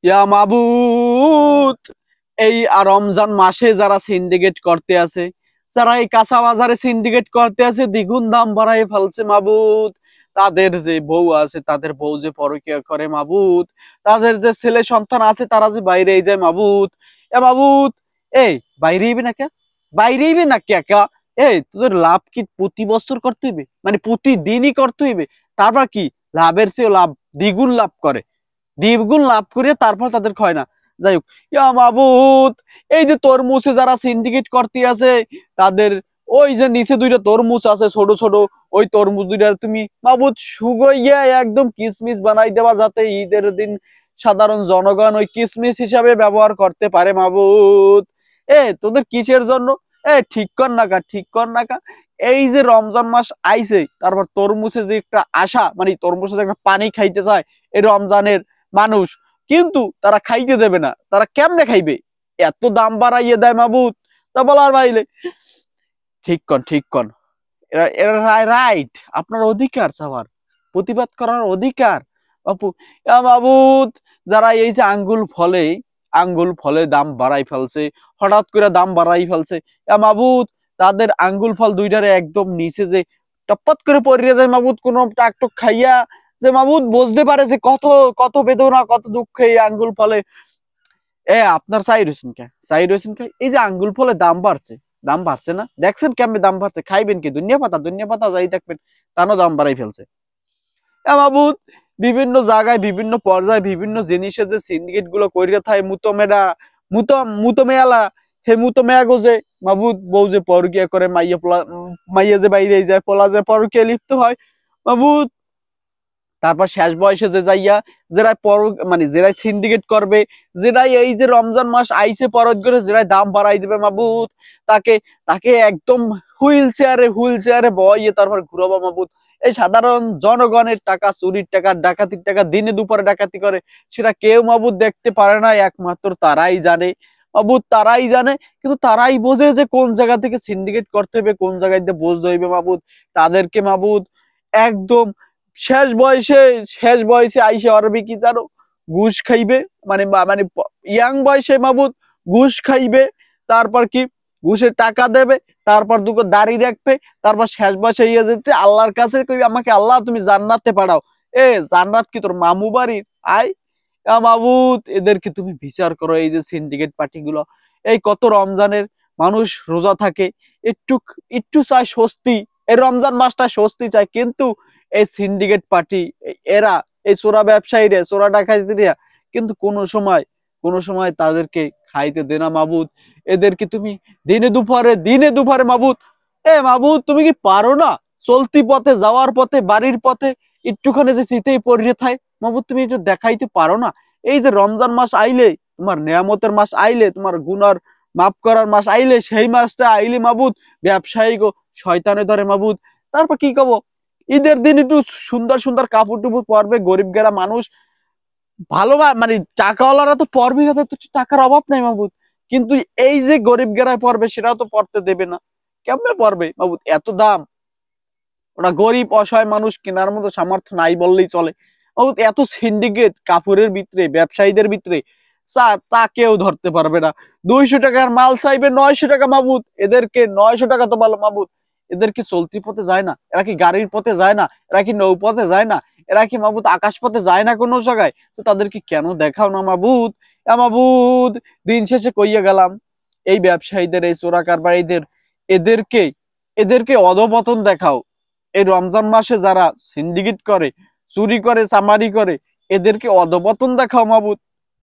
ইয়া মাবুদ, এই রমজান মাসে যারা সিন্ডিকেট করতে আছে, যারা এই কাঁচা বাজারে সিন্ডিকেট করতে আছে, দ্বিগুণ দাম বাড়াই ফেলছে মাবুদ। তাদের যে বউ আছে, তাদের বউ যে পরকিয়া করে মাবুদ, তাদের যে ছেলে সন্তান আছে, তারা যে বাইরে যায় মাবুদ। এ মাবুদ, এই বাইরে হইবে না কে? বাইরে হইবে না কে কা? এই তোদের লাভ কি প্রতি বছর করতে হইবে, মানে প্রতিদিনই করতে হইবে? তারপর কি লাভের চেয়ে লাভ, দ্বিগুণ লাভ করে, দ্বিগুণ লাভ করে তারপর তাদের ক্ষয় না। যাই হোক, ইয়া মাবুদ, এই যে তরমুজে যারা সিন্ডিকেট করতে আছে, তাদের ওই যে নিচে দুইটা তরমুজ আছে ছোট ছোট, ওই তরমুজ দুইটা তুমি মাবুদ সুগইয়া একদম কিসমিস বানাই দেওয়া, যাতে ঈদের দিন সাধারণ জনগণ ওই কিসমিস হিসাবে ব্যবহার করতে পারে মাবুদ। তোদের কিসের জন্য? ঠিক কর না কা, ঠিক কর না কা। এই যে রমজান মাস আইছে, তারপর তরমুজে যে একটা আশা, মানে তরমুজে যে একটা পানি খাইতে চায় এই রমজানের মানুষ, কিন্তু তারা খাইতে দেবে না। তারা কেমনে খাইবে? এত দাম বাড়াইয়ে দেয় মাবুদ। তা বলার বাইরে, ঠিক কন, ঠিক কন। এরা এরা রাইট, আপনার অধিকার চাওয়ার, প্রতিবাদ করার অধিকার বাপু। মাবুদ, যারা এই যে আঙ্গুল ফলে দাম বাড়াই ফেলছে, হঠাৎ করে দাম বাড়াই ফেলছে, মাবুদ, তাদের আঙ্গুল ফল দুইটারে একদম নিচে যে টপত করে পড়িয়ে যায় মাবুদ, কোন টাকটুক খাইয়া, যে মাবুদ বুঝতে পারে যে কত কত বেদনা, কত দুঃখ এই আঙ্গুল ফলে। আপনার চাই রয়েছেন কে, চাই রয়েছেন কে? এই যে আঙ্গুল ফলে দাম বাড়ছে, দাম বাড়ছে না, দেখছেন কেমনে দাম বাড়ছে? খাইবেন কি দুনিয়া পাতা যাই দেখবেন, তারও দাম বাড়াই ফেলছে। মাবুদ, বিভিন্ন জায়গায়, বিভিন্ন পর্যায়ে, বিভিন্ন জিনিসের যে সিন্ডিকেট গুলো করিয়া থাকে, মুতো মেয়ালা, হে মুতো মেয়া গোজে মাবুদ, বউ যে পরকিয়া করে, মাইয়া যে বাইরে যায়, পোলা যে পরকিয়া লিপ্ত হয় মাবুদ। তারপর শেষ বয়সে যে যাইয়া, যেরাই মানে যেরাই সিন্ডিকেট করবে, যেরাই এই যে রমজান মাস আইসে পরত করে যেরাই দাম বাড়াই দিবে মাবুদ, তাকে তাকে একদম হুইল চেয়ারে বইয়ে তারপর ঘুরাবো মাবুদ। এই সাধারণ জনগণের টাকা, চুরির টাকা, ডাকাতির টাকা, দিনে দুপুরে ডাকাতি করে, সেটা কেউ মাবুদ দেখতে পারে না, একমাত্র তারাই জানে মাবুদ, তারাই জানে। কিন্তু তারাই বোঝে যে কোন জায়গা থেকে সিন্ডিকেট করতে হবে, কোন জায়গায় দিয়ে বুঝতে হইবে মাবুদ। তাদেরকে মাবুদ একদম শেষ বয়সে, আইসে অরবি কি জানো, ঘুষ খাইবে, মানে মানে ইয়াং বয়সে মাবুদ ঘুষ খাইবে, তারপর কি ঘুষের টাকা দেবে, তারপর দুটো দাড়ি রাখবে, তারপর শেষ বয়সে ইয়ে যেতে আল্লাহর কাছে কইবে, আমাকে আল্লাহ তুমি জান্নাতে পাঠাও। জান্নাত কি তোর মামু বাড়ির? আয় মাবুদ, এদেরকে তুমি বিচার করো। এই যে সিন্ডিকেট পার্টি গুলো, এই কত রমজানের মানুষ রোজা থাকে, একটু একটু চায় স্বস্তি, এই রমজান মাসটা স্বস্তি চায়, কিন্তু এই সিন্ডিকেট পার্টি, এরা, এই চোরা ব্যবসায়ীরা, চোরা ডাকাতিরা কিন্তু কোনো সময় তাদেরকে খাইতে দে না মাবুদ। এদেরকে তুমি দিনে দুপুরে মাবুদ, মাবুদ, তুমি কি পারো না চলতি পথে, যাওয়ার পথে, বাড়ির পথে একটুখানি যে শীতেই পড়িয়ে থাকে মাবুদ, তুমি একটু দেখাইতে পারো না? এই যে রমজান মাস আইলে, তোমার নিয়ামতের মাস আইলে, তোমার গুনার মাফ করার মাস আইলে, সেই মাসটা আইলে মাবুদ ব্যবসায়ী গো শয়তানে ধরে মাবুদ। তারপর কি কব, ঈদের দিন একটু সুন্দর সুন্দর কাপড় টুপুর পরবে গরিব গেরা মানুষ, ভালো মানে টাকাওয়ালারা তো পরবে, তাদের তো টাকার অভাব নাই মাবুদ, কিন্তু এই যে গরিব গেরায় পরবে সেটাও তো পড়তে দেবে না। কেমনে পড়বে মাবুদ? এত দাম, ওরা গরিব অসহায় মানুষ কেনার মতো সামর্থ্য নাই বললেই চলে মাবুদ। এত সিন্ডিকেট কাপড়ের ভিতরে, ব্যবসায়ীদের ভিতরে, তা কেউ ধরতে পারবে না। 200 টাকার মাল চাইবে 900 টাকা মাবুদ, এদেরকে 900 টাকা তো ভালো মাবুদ। এদের কি চলতি পথে যায় না? এরা কি গাড়ির পথে যায় না? এরা কি নৌপথে যায় না? এরা কি মাবুদ আকাশ পথে যায় না কোনো জায়গায়? তো তাদেরকে কেন দেখাও না মাবুদ? মাবুদ, দিন শেষে কইয়া গেলাম, এই ব্যবসায়ীদের, এই চোরা কারবারিদের, এদেরকে এদেরকে অধপতন দেখাও। এই রমজান মাসে যারা সিন্ডিকেট করে, চুরি করে, চামারি করে, এদেরকে অধপতন দেখাও মাবুদ।